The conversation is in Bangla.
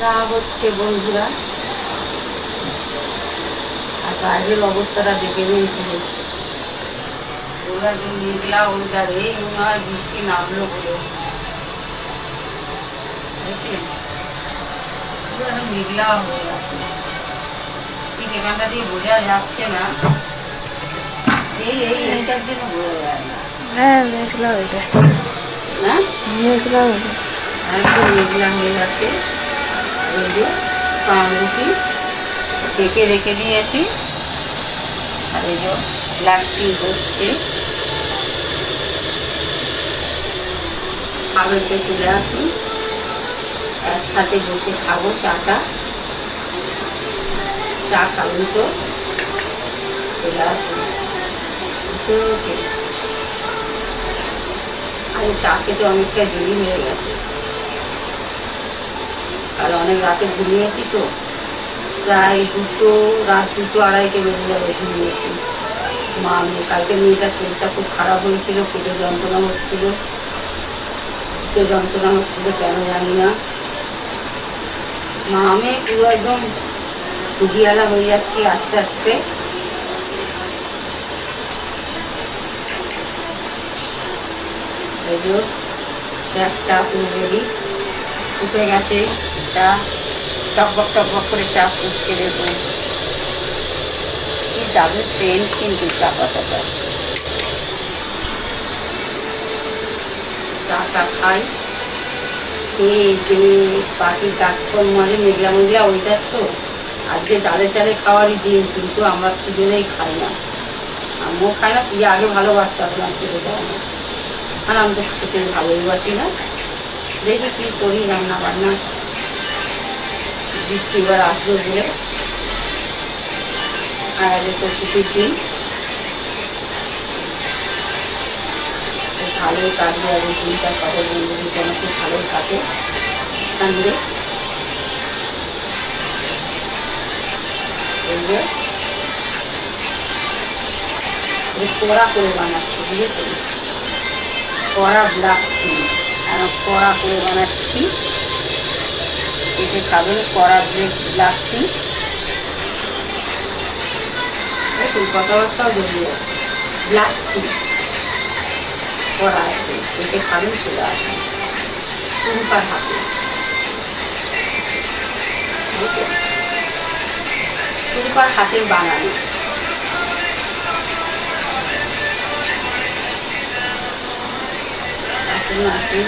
চা হচ্ছে বন্ধুরা। আর বাইরের অবস্থাটা দেখে নিন পুরো একদম মেঘলা ওয়েদার। এই মনে হয় বৃষ্টি নামলো বলে মেঘলা হয়ে গেছে, ঠিক এখানটা দিয়ে বোঝা যাচ্ছে না। এইটার জন্য বোঝা যায় না। হ্যাঁ মেঘলা হয়ে গেছে, হ্যাঁ মেঘলা হয়ে গেছে, একদম মেঘলা হয়ে গেছে। এই যে পাউরুটি সেকে রেখে দিয়েছি, আর এই যে ব্ল্যাক টি হচ্ছে। খাবারটা চলে আসুন, একসাথে বসে খাবো চাটা। চা খাবেন তো চলে আসুন। আর চা খেতে অনেকটা দেরি হয়ে গেছে, আর অনেক রাতে ঘুমিয়েছি তো, প্রায় রাত 2-2-2:30 বেজে যাবে ঘুমিয়েছি। মা মেয়ে, কালকে মেয়েটার শরীরটা খুব খারাপ হয়েছিল, পেটে যন্ত্রণা হচ্ছিল, কেন জানি না। মা মেয়ে পুরো একদম খুঁজিয়ালা হয়ে যাচ্ছি আস্তে আস্তে। চা পুরো রেডি, উঠে গেছে। চা টকবক টকবক করে চা ফুটছে, দেখুন কি দারুণ সেন্ট কিন্তু চা পাতাটা। চাটা খাই, খেয়ে যে পাখির কাজকর্ম মানে মেঘলা মেঘলা ওইটার তো আজকে ডালে চালে খাওয়ারই দিন, কিন্তু আমরা দুজনেই খাই না। আমিও খাই না, তুই আগে ভালোবাসতাম না, খেতে চাই না, আর আমি তো খেতে ভালোবাসি না। দেখি কি করি রান্না বান্না, বৃষ্টি এবার আসবে বলে। আর আগে তো ছুটির দিন, ভালোই কাটবে আগে দিনটা, সকল বন্ধুদের যেন খুব ভালোই থাকে। সানডে কড়া করে বানাচ্ছি, বুঝেছেন? কড়া ব্ল্যাক টি কড়া করে বানাচ্ছি। এতে খাবেন কড়া ব্ল্যাক টি। দেখুন কথাবার্তাও বেরিয়ে যাচ্ছে, ব্ল্যাক টি কড়া এতে খাবেন, চলে আসেন টুম্পার হাতে। বুঝলেন, টুম্পার হাতের বানানো। আসুন আসুন।